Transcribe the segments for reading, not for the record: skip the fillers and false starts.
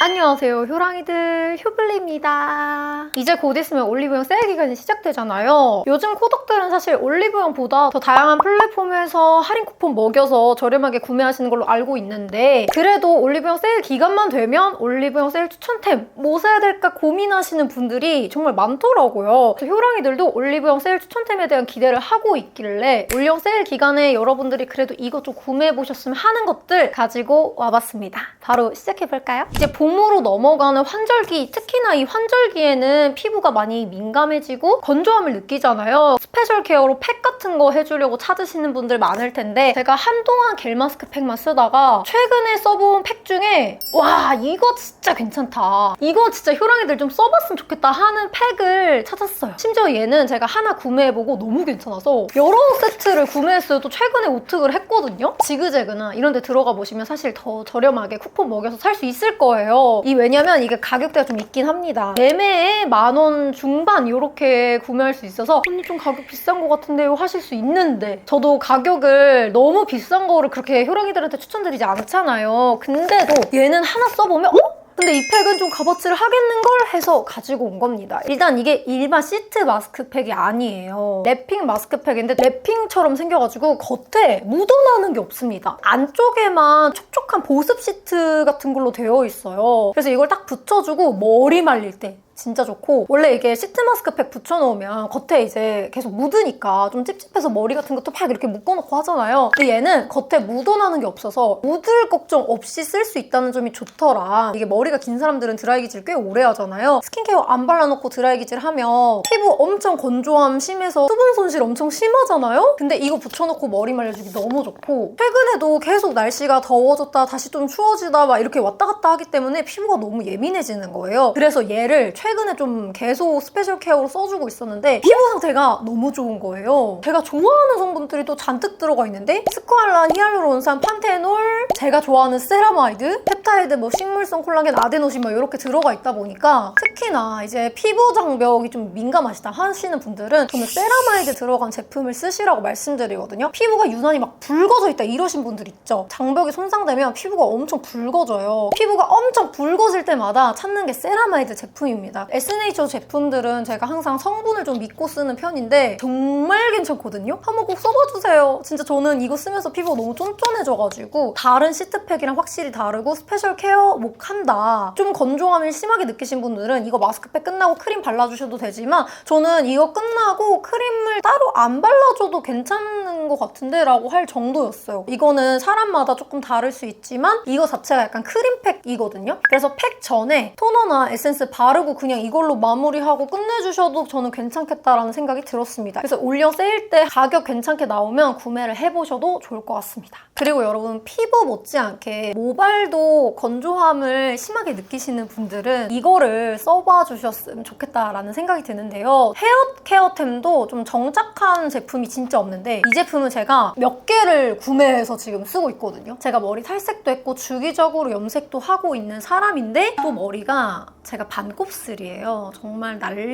안녕하세요, 효랑이들, 효블리입니다. 이제 곧 있으면 올리브영 세일 기간이 시작되잖아요. 요즘 코덕들은 사실 올리브영보다 더 다양한 플랫폼에서 할인 쿠폰 먹여서 저렴하게 구매하시는 걸로 알고 있는데, 그래도 올리브영 세일 기간만 되면 올리브영 세일 추천템 뭐 사야 될까 고민하시는 분들이 정말 많더라고요. 효랑이들도 올리브영 세일 추천템에 대한 기대를 하고 있길래 올리브영 세일 기간에 여러분들이 그래도 이것 좀 구매해보셨으면 하는 것들 가지고 와봤습니다. 바로 시작해볼까요? 이제 봄으로 넘어가는 환절기, 특히나 이 환절기에는 피부가 많이 민감해지고 건조함을 느끼잖아요. 스페셜 케어로 팩 같은 거 해주려고 찾으시는 분들 많을 텐데, 제가 한동안 겔 마스크팩만 쓰다가 최근에 써본 팩 중에 와, 이거 진짜 괜찮다, 이거 진짜 효랑이들 좀 써봤으면 좋겠다 하는 팩을 찾았어요. 심지어 얘는 제가 하나 구매해보고 너무 괜찮아서 여러 세트를 구매했어요. 또 최근에 오특을 했거든요. 지그재그나 이런 데 들어가 보시면 사실 더 저렴하게 쿠폰 먹여서 살 수 있을 거예요. 왜냐면 이게 가격대가 좀 있긴 합니다. 매매에 10,000원 중반 이렇게 구매할 수 있어서 언니 좀 가격 비싼 것 같은데요 하실 수 있는데, 저도 가격을 너무 비싼 거를 그렇게 효랑이들한테 추천드리지 않잖아요. 근데도 얘는 하나 써보면 근데 이 팩은 좀 값어치를 하겠는걸 해서 가지고 온 겁니다. 일단 이게 일반 시트 마스크팩이 아니에요. 랩핑 마스크팩인데 랩핑처럼 생겨가지고 겉에 묻어나는 게 없습니다. 안쪽에만 촉촉한 보습 시트 같은 걸로 되어 있어요. 그래서 이걸 딱 붙여주고 머리 말릴 때 진짜 좋고, 원래 이게 시트 마스크팩 붙여놓으면 겉에 이제 계속 묻으니까 좀 찝찝해서 머리 같은 것도 팍 이렇게 묶어놓고 하잖아요. 근데 얘는 겉에 묻어나는 게 없어서 묻을 걱정 없이 쓸 수 있다는 점이 좋더라. 이게 머리가 긴 사람들은 드라이기질 꽤 오래 하잖아요. 스킨케어 안 발라놓고 드라이기질 하면 피부 엄청 건조함 심해서 수분 손실 엄청 심하잖아요? 근데 이거 붙여놓고 머리 말려주기 너무 좋고, 최근에도 계속 날씨가 더워졌다 다시 좀 추워지다 막 이렇게 왔다 갔다 하기 때문에 피부가 너무 예민해지는 거예요. 그래서 얘를 최근에 좀 계속 스페셜 케어로 써주고 있었는데 피부 상태가 너무 좋은 거예요. 제가 좋아하는 성분들이 또 잔뜩 들어가 있는데, 스쿠알란, 히알루론산, 판테놀, 제가 좋아하는 세라마이드, 펩타이드, 뭐 식물성 콜라겐, 아데노신 막 이렇게 들어가 있다 보니까, 특히나 이제 피부 장벽이 좀 민감하시다 하시는 분들은 저는 세라마이드 들어간 제품을 쓰시라고 말씀드리거든요. 피부가 유난히 막 붉어져 있다 이러신 분들 있죠. 장벽이 손상되면 피부가 엄청 붉어져요. 피부가 엄청 붉어질 때마다 찾는 게 세라마이드 제품입니다. 에스네이처 제품들은 제가 항상 성분을 좀 믿고 쓰는 편인데 정말 괜찮거든요? 한번 꼭 써봐주세요. 진짜 저는 이거 쓰면서 피부가 너무 쫀쫀해져가지고 다른 시트팩이랑 확실히 다르고 스페셜 케어 목한다. 좀 건조함을 심하게 느끼신 분들은 이거 마스크팩 끝나고 크림 발라주셔도 되지만, 저는 이거 끝나고 크림을 따로 안 발라줘도 괜찮은 것 같은데 라고 할 정도였어요. 이거는 사람마다 조금 다를 수 있지만 이거 자체가 약간 크림팩이거든요. 그래서 팩 전에 토너나 에센스 바르고 그냥 이걸로 마무리하고 끝내주셔도 저는 괜찮겠다라는 생각이 들었습니다. 그래서 올리브영 세일 때 가격 괜찮게 나오면 구매를 해보셔도 좋을 것 같습니다. 그리고 여러분, 피부 못지않게 모발도 건조함을 심하게 느끼시는 분들은 이거를 써봐 주셨으면 좋겠다라는 생각이 드는데요. 헤어 케어템도 좀 정착한 제품이 진짜 없는데, 이 제품은 제가 몇 개를 구매해서 지금 쓰고 있거든요. 제가 머리 탈색도 했고 주기적으로 염색도 하고 있는 사람인데, 또 머리가 제가 반곱슬이에요. 정말 난리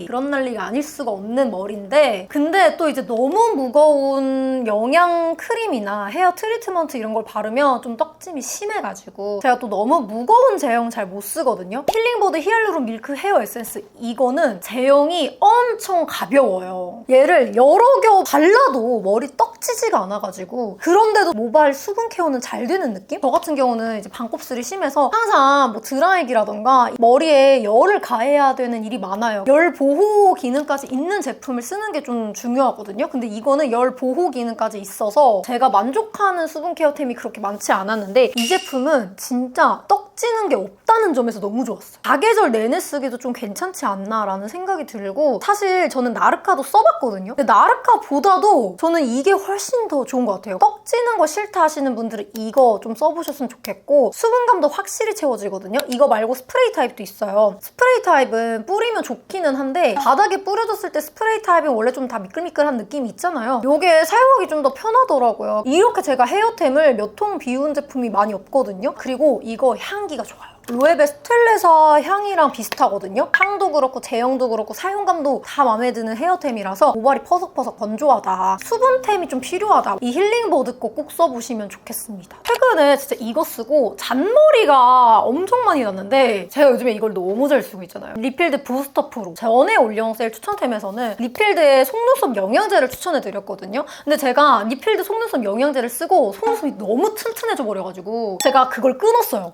그런 난리가 아닐 수가 없는 머리인데, 근데 또 이제 너무 무거운 영양 크림이나 헤어 트리트먼트 이런 걸 바르면 좀 떡짐이 심해가지고 제가 또 너무 무거운 제형 잘 못 쓰거든요. 힐링보드 히알루론 밀크 헤어 에센스, 이거는 제형이 엄청 가벼워요. 얘를 여러 겹 발라도 머리 떡지지가 않아가지고, 그런데도 모발 수분 케어는 잘 되는 느낌? 저 같은 경우는 이제 반곱슬이 심해서 항상 뭐 드라이기라던가 머리에 열을 가해야 되는 일이 많아요. 열 보호 기능까지 있는 제품을 쓰는 게 좀 중요하거든요. 근데 이거는 열 보호 기능까지 있어서 제가 만족하는 수분 케어템이 그렇게 많지 않았는데, 이 제품은 진짜 떡지는 게 없다는 점에서 너무 좋았어요. 사계절 내내 쓰기도 좀 괜찮지 않나라는 생각이 들고, 사실 저는 나르카도 써봤거든요. 근데 나르카보다도 저는 이게 훨씬 더 좋은 것 같아요. 떡지는 거 싫다 하시는 분들은 이거 좀 써보셨으면 좋겠고, 수분감도 확실히 채워지거든요. 이거 말고 스프레이 타입도 있어요. 스프레이 타입은 뿌리면 좋기는 한데, 바닥에 뿌려줬을 때 스프레이 타입은 원래 좀 다 미끌미끌한 느낌이 있잖아요. 이게 사용하기 좀 더 편하더라고요. 이렇게 제가 헤어템을 몇 통 비운 제품이 많이 없거든요. 그리고 이거 향기가 좋아요. 로에베 스텔레사 향이랑 비슷하거든요? 향도 그렇고 제형도 그렇고 사용감도 다 마음에 드는 헤어템이라서 모발이 퍼석퍼석 건조하다, 수분템이 좀 필요하다, 이 힐링버드 거 꼭 써보시면 좋겠습니다. 최근에 진짜 이거 쓰고 잔머리가 엄청 많이 났는데 제가 요즘에 이걸 너무 잘 쓰고 있잖아요. 리필드 부스터 프로. 전에 올영 세일 추천템에서는 리필드의 속눈썹 영양제를 추천해드렸거든요. 근데 제가 리필드 속눈썹 영양제를 쓰고 속눈썹이 너무 튼튼해져 버려가지고 제가 그걸 끊었어요.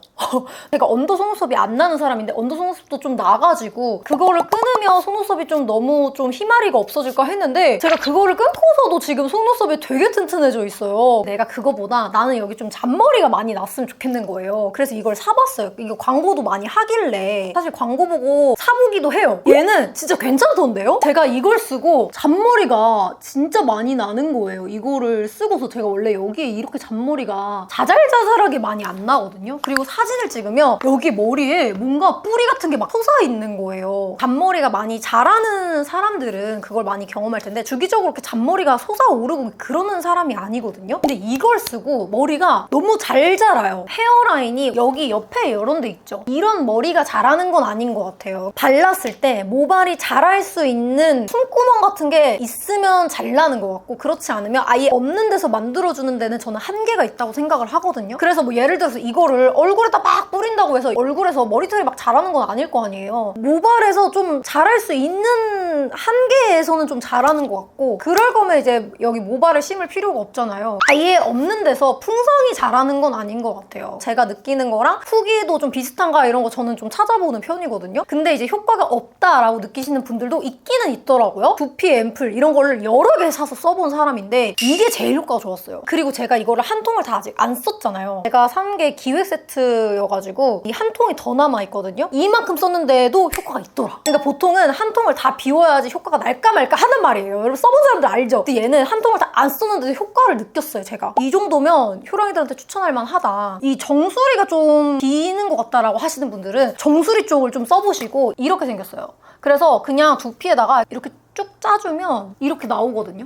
제가 언더 속눈썹이 안 나는 사람인데 언더 속눈썹도 좀 나가지고 그거를 끊으면 속눈썹이 좀 너무 좀 희마리가 없어질까 했는데 제가 그거를 끊고서도 지금 속눈썹이 되게 튼튼해져 있어요. 내가 그거보다 나는 여기 좀 잔머리가 많이 났으면 좋겠는 거예요. 그래서 이걸 사봤어요. 이거 광고도 많이 하길래 사실 광고 보고 사보기도 해요. 얘는 진짜 괜찮던데요? 제가 이걸 쓰고 잔머리가 진짜 많이 나는 거예요. 이거를 쓰고서 제가 원래 여기에 이렇게 잔머리가 자잘자잘하게 많이 안 나거든요. 그리고 사진을 찍으면 여기 머리에 뭔가 뿌리 같은 게 막 솟아 있는 거예요. 잔머리가 많이 자라는 사람들은 그걸 많이 경험할 텐데 주기적으로 이렇게 잔머리가 솟아오르고 그러는 사람이 아니거든요. 근데 이걸 쓰고 머리가 너무 잘 자라요. 헤어라인이 여기 옆에 이런 데 있죠. 이런 머리가 자라는 건 아닌 것 같아요. 발랐을 때 모발이 자랄 수 있는 숨구멍 같은 게 있으면 잘 나는 것 같고 그렇지 않으면 아예 없는 데서 만들어주는 데는 저는 한계가 있다고 생각을 하거든요. 그래서 뭐 예를 들어서 이거를 얼굴에다 막 뿌린다고 해서 얼굴에서 머리털이 막 자라는 건 아닐 거 아니에요. 모발에서 좀 자랄 수 있는 한계에서는 좀 자라는 것 같고 그럴 거면 이제 여기 모발을 심을 필요가 없잖아요. 아예 없는 데서 풍성이 자라는 건 아닌 것 같아요. 제가 느끼는 거랑 후기도 좀 비슷한가 이런 거 저는 좀 찾아보는 편이거든요. 근데 이제 효과가 없다라고 느끼시는 분들도 있기는 있더라고요. 두피 앰플 이런 거를 여러 개 사서 써본 사람인데 이게 제일 효과가 좋았어요. 그리고 제가 이거를 한 통을 다 아직 안 썼잖아요. 제가 산 게 기획 세트여가지고 이 한 통이 더 남아있거든요. 이만큼 썼는데도 효과가 있더라. 그러니까 보통은 한 통을 다 비워야지 효과가 날까 말까 하는 말이에요. 여러분 써본 사람들 알죠? 근데 얘는 한 통을 다 안 썼는데도 효과를 느꼈어요, 제가. 이 정도면 효랑이들한테 추천할 만하다. 이 정수리가 좀 비는 것 같다라고 하시는 분들은 정수리 쪽을 좀 써보시고 이렇게 생겼어요. 그래서 그냥 두피에다가 이렇게 쭉 짜주면 이렇게 나오거든요.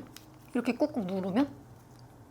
이렇게 꾹꾹 누르면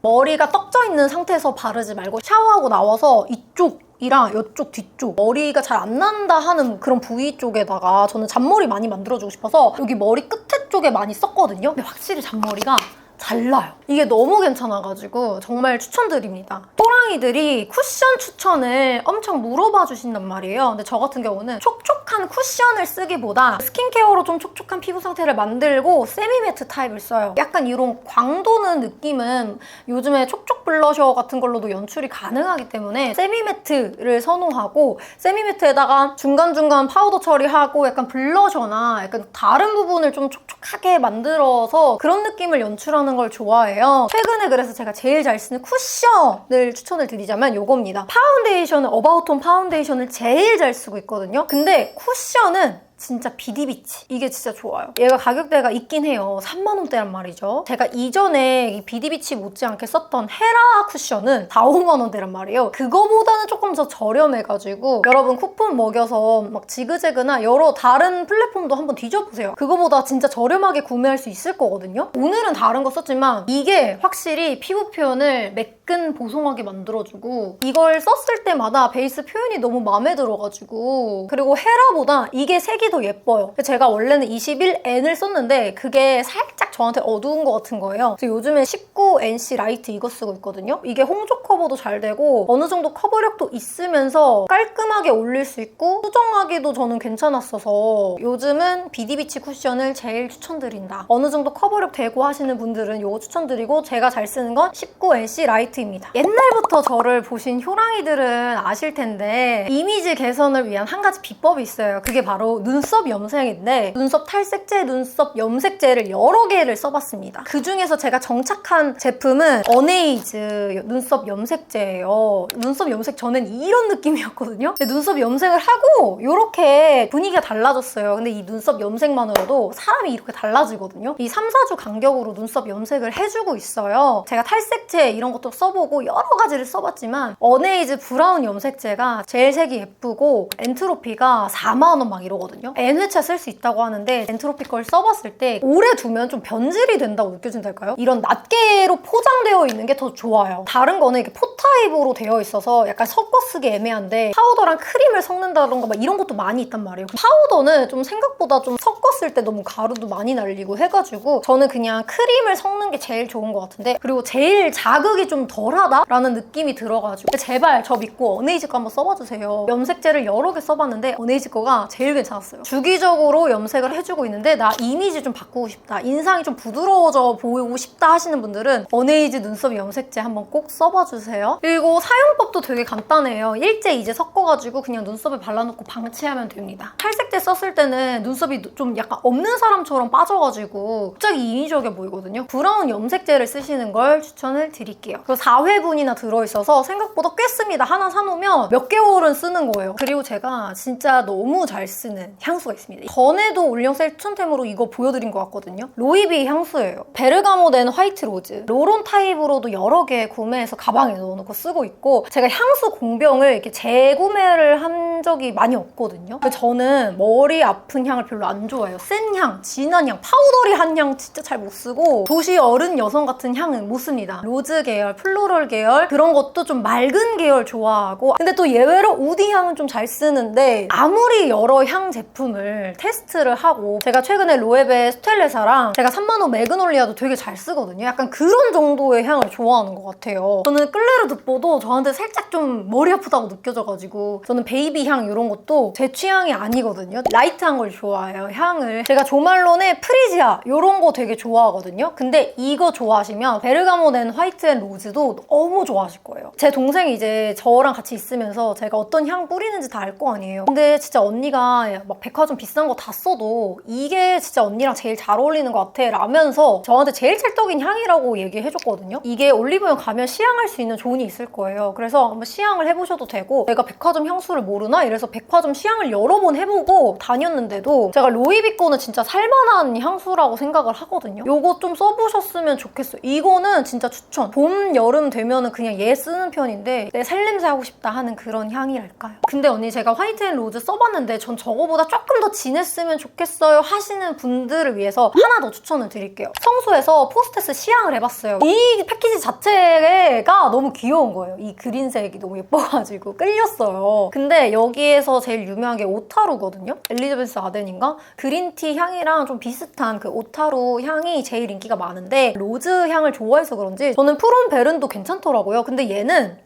머리가 떡져 있는 상태에서 바르지 말고 샤워하고 나와서 이쪽이랑 이쪽 뒤쪽 머리가 잘 안 난다 하는 그런 부위 쪽에다가 저는 잔머리 많이 만들어주고 싶어서 여기 머리 끝에 쪽에 많이 썼거든요. 근데 확실히 잔머리가 잘 나요. 이게 너무 괜찮아가지고 정말 추천드립니다. 호랑이들이 쿠션 추천을 엄청 물어봐 주신단 말이에요. 근데 저 같은 경우는 촉촉한 쿠션을 쓰기보다 스킨케어로 좀 촉촉한 피부 상태를 만들고 세미매트 타입을 써요. 약간 이런 광도는 느낌은 요즘에 촉촉 블러셔 같은 걸로도 연출이 가능하기 때문에 세미매트를 선호하고 세미매트에다가 중간중간 파우더 처리하고 약간 블러셔나 약간 다른 부분을 좀 촉촉하게 만들어서 그런 느낌을 연출하는 걸 좋아해요. 최근에 그래서 제가 제일 잘 쓰는 쿠션을 추천을 드리자면 이겁니다. 파운데이션은 어바웃톤 파운데이션을 제일 잘 쓰고 있거든요. 근데 쿠션은 진짜 비디비치. 이게 진짜 좋아요. 얘가 가격대가 있긴 해요. 3만원대란 말이죠. 제가 이전에 이 비디비치 못지않게 썼던 헤라 쿠션은 4, 5만원대란 말이에요. 그거보다는 조금 더 저렴해가지고 여러분 쿠폰 먹여서 막 지그재그나 여러 다른 플랫폼도 한번 뒤져보세요. 그거보다 진짜 저렴하게 구매할 수 있을 거거든요. 오늘은 다른 거 썼지만 이게 확실히 피부 표현을 매끈 보송하게 만들어주고 이걸 썼을 때마다 베이스 표현이 너무 마음에 들어가지고 그리고 헤라보다 이게 색이 더 예뻐요. 제가 원래는 21N을 썼는데 그게 살짝 저한테 어두운 것 같은 거예요. 그래서 요즘에 19NC 라이트 이거 쓰고 있거든요. 이게 홍조 커버도 잘 되고 어느 정도 커버력도 있으면서 깔끔하게 올릴 수 있고 수정하기도 저는 괜찮았어서 요즘은 비디비치 쿠션을 제일 추천드린다. 어느 정도 커버력 되고 하시는 분들은 이거 추천드리고 제가 잘 쓰는 건 19NC 라이트입니다. 옛날부터 저를 보신 효랑이들은 아실 텐데 이미지 개선을 위한 한 가지 비법이 있어요. 그게 바로 눈썹 염색인데 눈썹 탈색제, 눈썹 염색제를 여러 개를 써봤습니다. 그 중에서 제가 정착한 제품은 어네이즈 눈썹 염색제예요. 눈썹 염색 전엔 이런 느낌이었거든요. 근데 눈썹 염색을 하고 이렇게 분위기가 달라졌어요. 근데 이 눈썹 염색만으로도 사람이 이렇게 달라지거든요. 이 3, 4주 간격으로 눈썹 염색을 해주고 있어요. 제가 탈색제 이런 것도 써보고 여러 가지를 써봤지만 어네이즈 브라운 염색제가 제일 색이 예쁘고 엔트로피가 4만 원 막 이러거든요. N회차 쓸 수 있다고 하는데 엔트로피 걸 써봤을 때 오래 두면 좀 연질이 된다고 느껴진달까요? 이런 낱개로 포장되어 있는 게 더 좋아요. 다른 거는 이렇게 포타입으로 되어 있어서 약간 섞어 쓰기 애매한데 파우더랑 크림을 섞는다던가 막 이런 것도 많이 있단 말이에요. 파우더는 좀 생각보다 좀 섞었을 때 너무 가루도 많이 날리고 해가지고 저는 그냥 크림을 섞는 게 제일 좋은 것 같은데, 그리고 제일 자극이 좀 덜하다라는 느낌이 들어가지고 제발 저 믿고 어네이즈 거 한번 써봐주세요. 염색제를 여러 개 써봤는데 어네이즈 거가 제일 괜찮았어요. 주기적으로 염색을 해주고 있는데 나 이미지 좀 바꾸고 싶다, 인상이 좀 부드러워져 보이고 싶다 하시는 분들은 어네이즈 눈썹 염색제 한번 꼭 써봐주세요. 그리고 사용법도 되게 간단해요. 일제 이제 섞어가지고 그냥 눈썹에 발라놓고 방치하면 됩니다. 탈색제 썼을 때는 눈썹이 좀 약간 없는 사람처럼 빠져가지고 갑자기 인위적이어 보이거든요. 브라운 염색제를 쓰시는 걸 추천을 드릴게요. 그리고 4회분이나 들어있어서 생각보다 꽤 씁니다. 하나 사놓으면 몇 개월은 쓰는 거예요. 그리고 제가 진짜 너무 잘 쓰는 향수가 있습니다. 전에도 올영셀 추천템으로 이거 보여드린 것 같거든요. 로이비 향수예요. 베르가모 된 화이트 로즈. 로론 타입으로도 여러 개 구매해서 가방에 넣어놓고 쓰고 있고, 제가 향수 공병을 이렇게 재구매를 한 적이 많이 없거든요. 근데 저는 머리 아픈 향을 별로 안 좋아해요. 센 향, 진한 향, 파우더리한 향 진짜 잘 못 쓰고 도시 어른 여성 같은 향은 못 씁니다. 로즈 계열, 플로럴 계열 그런 것도 좀 맑은 계열 좋아하고, 근데 또 예외로 우디 향은 좀 잘 쓰는데 아무리 여러 향 제품을 테스트를 하고, 제가 최근에 로에베 스텔레사랑 제가 3만원 매그놀리아도 되게 잘 쓰거든요. 약간 그런 정도의 향을 좋아하는 것 같아요. 저는 끌레르 득보도 저한테 살짝 좀 머리 아프다고 느껴져가지고, 저는 베이비 향 이런 것도 제 취향이 아니거든요. 라이트한 걸 좋아해요, 향을. 제가 조말론의 프리지아 이런 거 되게 좋아하거든요. 근데 이거 좋아하시면 베르가모 낸 화이트 앤 로즈도 너무 좋아하실 거예요. 제 동생이 이제 저랑 같이 있으면서 제가 어떤 향 뿌리는지 다 알 거 아니에요. 근데 진짜 언니가 막 백화점 비싼 거 다 써도 이게 진짜 언니랑 제일 잘 어울리는 것 같아 라면서 저한테 제일 찰떡인 향이라고 얘기해줬거든요. 이게 올리브영 가면 시향할 수 있는 존이 있을 거예요. 그래서 한번 시향을 해보셔도 되고, 내가 백화점 향수를 모르나? 이래서 백화점 시향을 여러 번 해보고 다녔는데도 제가 로이비 거는 진짜 살만한 향수라고 생각을 하거든요. 요거 좀 써보셨으면 좋겠어요. 이거는 진짜 추천. 봄, 여름 되면은 그냥 얘 쓰는 편인데 내 살냄새 하고 싶다 하는 그런 향이랄까요. 근데 언니 제가 화이트 앤 로즈 써봤는데 전 저거보다 조금 더 진했으면 좋겠어요 하시는 분들을 위해서 하나 더 추천을 드릴게요. 성수에서 포스테스 시향을 해봤어요. 이 패키지 자체가 너무 귀여운 거예요. 이 그린색이 너무 예뻐가지고 끌렸어요. 근데 여기에서 제일 유명한 게 오타루거든요. 엘리자베스 아덴인가? 그린티 향이랑 좀 비슷한 그 오타루 향이 제일 인기가 많은데, 로즈 향을 좋아해서 그런지 저는 프롬베른도 괜찮더라고요. 근데 얘는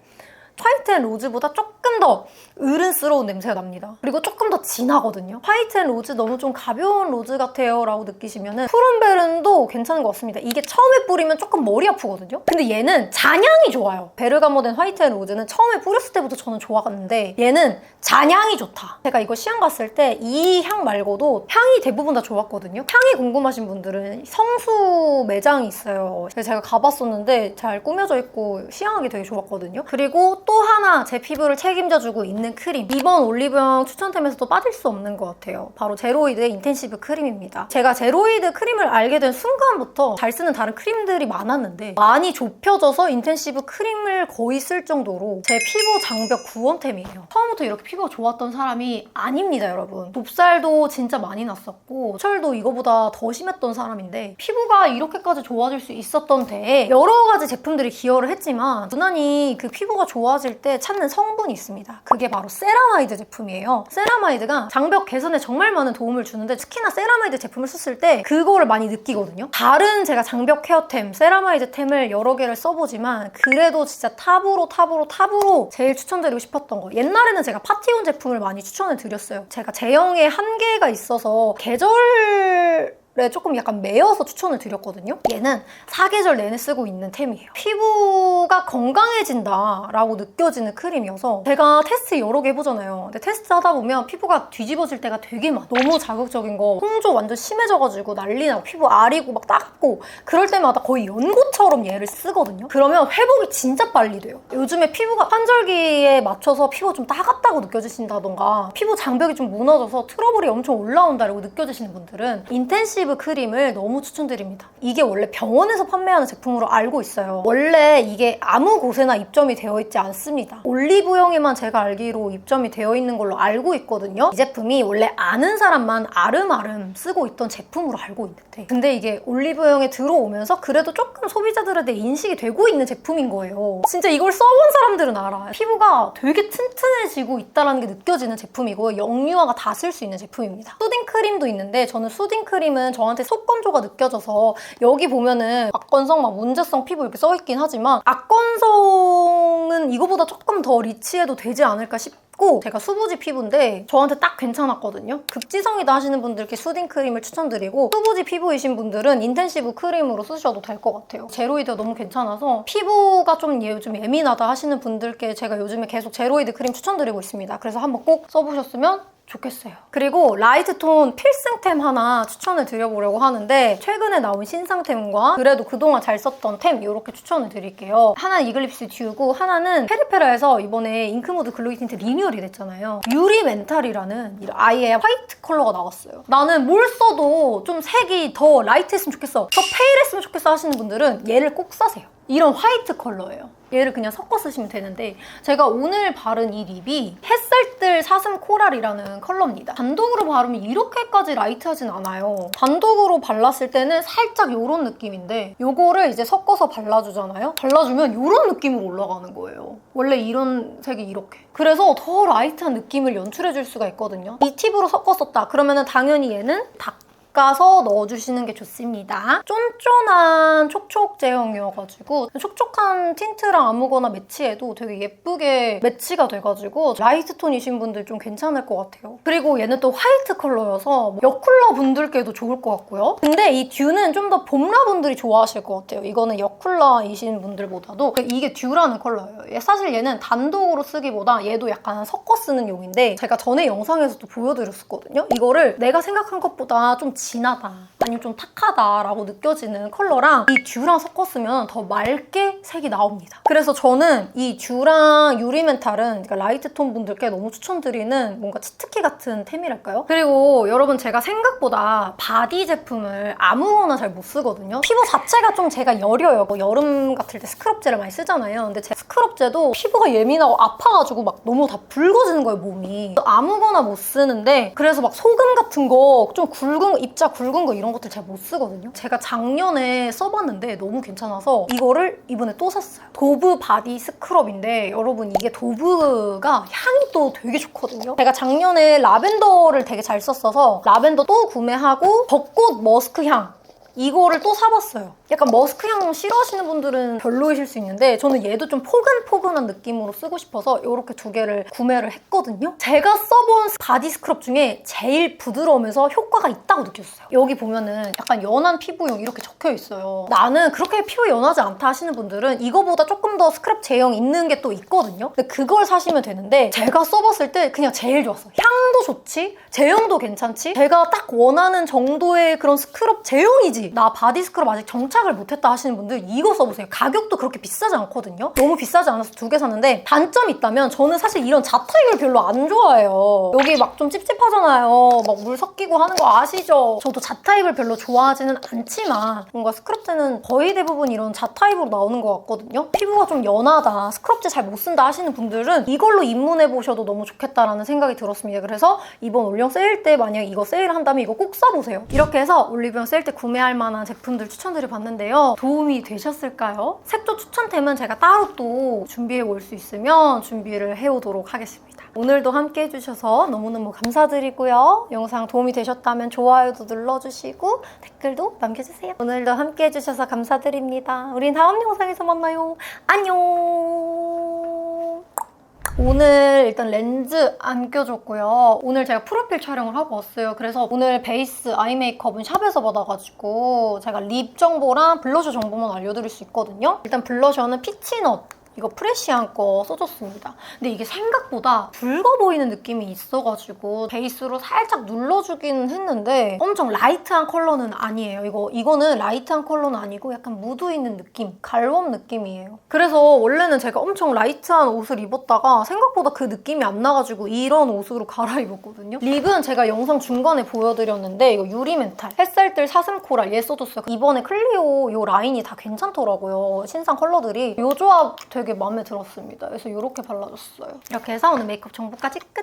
화이트 앤 로즈보다 조금 더 어른스러운 냄새가 납니다. 그리고 조금 더 진하거든요. 화이트 앤 로즈 너무 좀 가벼운 로즈 같아요 라고 느끼시면은 푸른베른도 괜찮은 것 같습니다. 이게 처음에 뿌리면 조금 머리 아프거든요. 근데 얘는 잔향이 좋아요. 베르가모 된 화이트 앤 로즈는 처음에 뿌렸을 때부터 저는 좋아갔는데 얘는 잔향이 좋다. 제가 이거 시향 갔을 때 이 향 말고도 향이 대부분 다 좋았거든요. 향이 궁금하신 분들은 성수 매장이 있어요. 그래서 제가 가봤었는데 잘 꾸며져 있고 시향하기 되게 좋았거든요. 그리고 또 하나 제 피부를 책임져주고 있는 크림, 이번 올리브영 추천템에서도 빠질 수 없는 것 같아요. 바로 제로이드의 인텐시브 크림입니다. 제가 제로이드 크림을 알게 된 순간부터 잘 쓰는 다른 크림들이 많았는데 많이 좁혀져서 인텐시브 크림을 거의 쓸 정도로 제 피부 장벽 구원템이에요. 처음부터 이렇게 피부가 좋았던 사람이 아닙니다, 여러분. 돕살도 진짜 많이 났었고 철도 이거보다 더 심했던 사람인데 피부가 이렇게까지 좋아질 수 있었던 데에 여러 가지 제품들이 기여를 했지만 무난히 그 피부가 좋아질 때 찾는 성분이 있습니다. 그게 바로 세라마이드 제품이에요. 세라마이드가 장벽 개선에 정말 많은 도움을 주는데 특히나 세라마이드 제품을 썼을 때 그거를 많이 느끼거든요. 다른 제가 장벽 케어템, 세라마이드 템을 여러 개를 써보지만 그래도 진짜 탑으로 제일 추천드리고 싶었던 거. 옛날에는 제가 파티온 제품을 많이 추천을 드렸어요. 제가 제형에 한계가 있어서 계절에 조금 약간 매여서 추천을 드렸거든요. 얘는 사계절 내내 쓰고 있는 템이에요. 피부가 건강해진다 라고 느껴지는 크림이어서 제가 테스트 여러 개 해보잖아요. 근데 테스트 하다 보면 피부가 뒤집어질 때가 되게 많아. 너무 자극적인 거, 홍조 완전 심해져가지고 난리 나고 피부 아리고 막 따갑고 그럴 때마다 거의 연고처럼 얘를 쓰거든요. 그러면 회복이 진짜 빨리 돼요. 요즘에 피부가 환절기에 맞춰서 피부가 좀 따갑다고 느껴지신다던가 피부 장벽이 좀 무너져서 트러블이 엄청 올라온다고 느껴지시는 분들은 인텐시브 인텐시브 크림을 너무 추천드립니다. 이게 원래 병원에서 판매하는 제품으로 알고 있어요. 원래 이게 아무 곳에나 입점이 되어 있지 않습니다. 올리브영에만 제가 알기로 입점이 되어 있는 걸로 알고 있거든요. 이 제품이 원래 아는 사람만 아름아름 쓰고 있던 제품으로 알고 있는데, 근데 이게 올리브영에 들어오면서 그래도 조금 소비자들한테 인식이 되고 있는 제품인 거예요. 진짜 이걸 써본 사람들은 알아. 피부가 되게 튼튼해지고 있다는 게 느껴지는 제품이고 영유아가 다 쓸 수 있는 제품입니다. 수딩 크림도 있는데 저는 수딩 크림은 저한테 속건조가 느껴져서, 여기 보면은 악건성, 문제성 피부 이렇게 써있긴 하지만 악건성은 이거보다 조금 더 리치해도 되지 않을까 싶고, 제가 수부지 피부인데 저한테 딱 괜찮았거든요. 극지성이다 하시는 분들께 수딩 크림을 추천드리고, 수부지 피부이신 분들은 인텐시브 크림으로 쓰셔도 될 것 같아요. 제로이드가 너무 괜찮아서 피부가 좀 요즘 예민하다 하시는 분들께 제가 요즘에 계속 제로이드 크림 추천드리고 있습니다. 그래서 한번 꼭 써보셨으면 좋겠어요. 그리고 라이트톤 필승템 하나 추천을 드려보려고 하는데, 최근에 나온 신상템과 그래도 그동안 잘 썼던 템 이렇게 추천을 드릴게요. 하나는 이글립스 듀고, 하나는 페리페라에서 이번에 잉크모드 글로이 틴트 리뉴얼이 됐잖아요. 유리 멘탈이라는 아예 화이트 컬러가 나왔어요. 나는 뭘 써도 좀 색이 더 라이트했으면 좋겠어, 더 페일했으면 좋겠어 하시는 분들은 얘를 꼭 사세요. 이런 화이트 컬러예요. 얘를 그냥 섞어 쓰시면 되는데, 제가 오늘 바른 이 립이 햇살뜰 사슴 코랄이라는 컬러입니다. 단독으로 바르면 이렇게까지 라이트하진 않아요. 단독으로 발랐을 때는 살짝 이런 느낌인데, 요거를 이제 섞어서 발라주잖아요? 발라주면 이런 느낌으로 올라가는 거예요. 원래 이런 색이 이렇게. 그래서 더 라이트한 느낌을 연출해줄 수가 있거든요. 이 팁으로 섞어 썼다 그러면 당연히 얘는 닦아서 넣어주시는 게 좋습니다. 쫀쫀한 촉촉 제형이어가지고 촉촉한 틴트랑 아무거나 매치해도 되게 예쁘게 매치가 돼가지고 라이트 톤이신 분들 좀 괜찮을 것 같아요. 그리고 얘는 또 화이트 컬러여서 여쿨러 분들께도 좋을 것 같고요. 근데 이 듀는 좀 더 봄라 분들이 좋아하실 것 같아요. 이거는 여쿨러이신 분들보다도 이게 듀라는 컬러예요. 사실 얘는 단독으로 쓰기보다 얘도 약간 섞어 쓰는 용인데, 제가 전에 영상에서도 보여드렸었거든요. 이거를 내가 생각한 것보다 좀 진하다, 아니면 좀 탁하다라고 느껴지는 컬러랑 이 듀랑 섞었으면 더 맑게 색이 나옵니다. 그래서 저는 이 듀랑 유리멘탈은 그러니까 라이트톤 분들께 너무 추천드리는 뭔가 치트키 같은 템이랄까요? 그리고 여러분, 제가 생각보다 바디 제품을 아무거나 잘 못 쓰거든요. 피부 자체가 좀 제가 여려요. 여름 같을 때 스크럽제를 많이 쓰잖아요. 근데 제 스크럽제도 피부가 예민하고 아파가지고 막 너무 다 붉어지는 거예요, 몸이. 아무거나 못 쓰는데, 그래서 막 소금 같은 거 좀 굵은 거, 입자 굵은 거 이런 것들 잘 못 쓰거든요. 제가 작년에 써봤는데 너무 괜찮아서 이거를 이번에 또 샀어요. 도브 바디 스크럽인데, 여러분 이게 도브가 향이 또 되게 좋거든요. 제가 작년에 라벤더를 되게 잘 썼어서 라벤더 또 구매하고 벚꽃 머스크 향 이거를 또 사봤어요. 약간 머스크 향 싫어하시는 분들은 별로이실 수 있는데, 저는 얘도 좀 포근포근한 느낌으로 쓰고 싶어서 이렇게 두 개를 구매를 했거든요. 제가 써본 바디 스크럽 중에 제일 부드러우면서 효과가 있다고 느꼈어요. 여기 보면은 약간 연한 피부용 이렇게 적혀 있어요. 나는 그렇게 피부 연하지 않다 하시는 분들은 이거보다 조금 더 스크럽 제형 있는 게 또 있거든요. 근데 그걸 사시면 되는데, 제가 써봤을 때 그냥 제일 좋았어. 향도 좋지, 제형도 괜찮지, 제가 딱 원하는 정도의 그런 스크럽 제형이지, 나 바디 스크럽 아직 정착을 못했다 하시는 분들 이거 써보세요. 가격도 그렇게 비싸지 않거든요. 너무 비싸지 않아서 두 개 샀는데, 단점이 있다면 저는 사실 이런 자타입을 별로 안 좋아해요. 여기 막 좀 찝찝하잖아요. 막 물 섞이고 하는 거 아시죠? 저도 자타입을 별로 좋아하지는 않지만 뭔가 스크럽제는 거의 대부분 이런 자타입으로 나오는 것 같거든요. 피부가 좀 연하다, 스크럽제 잘 못 쓴다 하시는 분들은 이걸로 입문해보셔도 너무 좋겠다라는 생각이 들었습니다. 그래서 이번 올영 세일 때 만약 이거 세일한다면 이거 꼭 사보세요. 이렇게 해서 올리브영 세일 때 구매할 만한 제품들 추천드려봤는데요. 도움이 되셨을까요? 색조 추천템은 제가 따로 또 준비해 올 수 있으면 준비를 해오도록 하겠습니다. 오늘도 함께 해주셔서 너무너무 감사드리고요. 영상 도움이 되셨다면 좋아요도 눌러주시고 댓글도 남겨주세요. 오늘도 함께 해주셔서 감사드립니다. 우린 다음 영상에서 만나요. 안녕. 오늘 일단 렌즈 안 껴줬고요. 오늘 제가 프로필 촬영을 하고 왔어요. 그래서 오늘 베이스 아이 메이크업은 샵에서 받아가지고 제가 립 정보랑 블러셔 정보만 알려드릴 수 있거든요. 일단 블러셔는 피치넛 이거 프레시안 거 써줬습니다. 근데 이게 생각보다 붉어 보이는 느낌이 있어가지고 베이스로 살짝 눌러주긴 했는데 엄청 라이트한 컬러는 아니에요. 이거는 라이트한 컬러는 아니고 약간 무드 있는 느낌, 갈웜 느낌이에요. 그래서 원래는 제가 엄청 라이트한 옷을 입었다가 생각보다 그 느낌이 안 나가지고 이런 옷으로 갈아입었거든요. 립은 제가 영상 중간에 보여드렸는데 이거 유리 멘탈 햇살뜰 사슴 코랄 얘 써줬어요. 이번에 클리오 이 라인이 다 괜찮더라고요. 신상 컬러들이 이 조합 되게 마음에 들었습니다. 그래서 이렇게 발라줬어요. 이렇게 해서 오늘 메이크업 정보까지 끝!